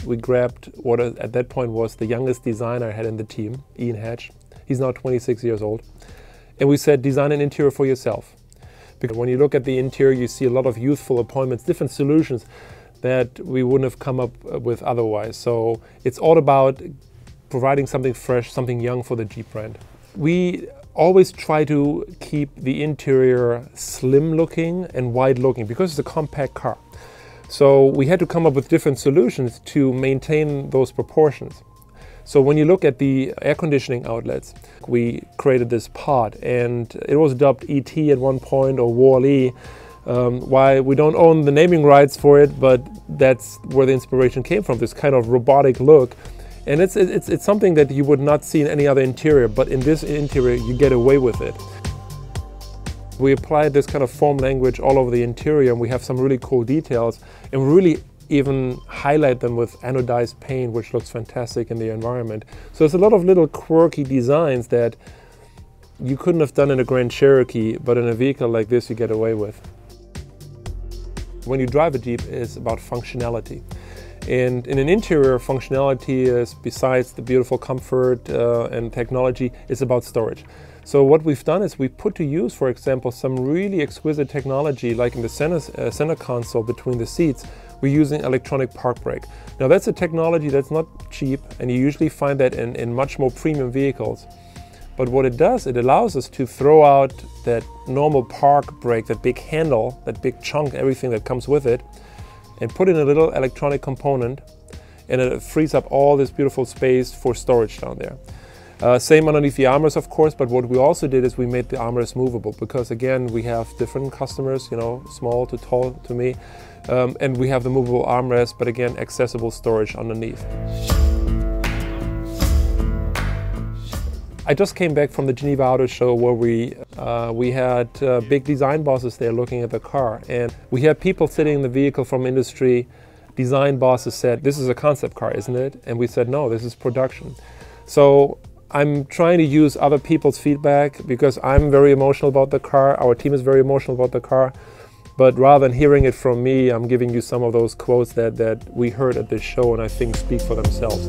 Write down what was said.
we grabbed what at that point was the youngest designer I had in the team, Ian Hatch. He's now 26 years old. And we said, design an interior for yourself. Because when you look at the interior, you see a lot of youthful appointments, different solutions that we wouldn't have come up with otherwise. So it's all about providing something fresh, something young for the Jeep brand. We always try to keep the interior slim looking and wide looking because it's a compact car. So we had to come up with different solutions to maintain those proportions. So when you look at the air conditioning outlets, we created this pod, and it was dubbed ET at one point, or Wall-E. Why we don't own the naming rights for it, but that's where the inspiration came from, this kind of robotic look. And it's something that you would not see in any other interior, but in this interior you get away with it. We applied this kind of foam language all over the interior, and we have some really cool details, and really even highlight them with anodized paint, which looks fantastic in the environment. So there's a lot of little quirky designs that you couldn't have done in a Grand Cherokee, but in a vehicle like this you get away with. When you drive a Jeep, it's about functionality. And in an interior, functionality is, besides the beautiful comfort and technology, it's about storage. So what we've done is we put to use, for example, some really exquisite technology, like in the center console between the seats. We're using electronic park brake. Now that's a technology that's not cheap, and you usually find that in much more premium vehicles. But what it does, it allows us to throw out that normal park brake, that big handle, that big chunk, everything that comes with it, and put in a little electronic component, and it frees up all this beautiful space for storage down there. Same underneath the armrest, of course, but what we also did is we made the armrest movable, because again, we have different customers, you know, small to tall to me, and we have the movable armrest, but again, accessible storage underneath. I just came back from the Geneva Auto Show, where we had big design bosses there looking at the car, and we had people sitting in the vehicle from industry. Design bosses said, "This is a concept car, isn't it?" And we said, "No, this is production." So I'm trying to use other people's feedback, because I'm very emotional about the car, our team is very emotional about the car, but rather than hearing it from me, I'm giving you some of those quotes that we heard at this show, and I think speak for themselves.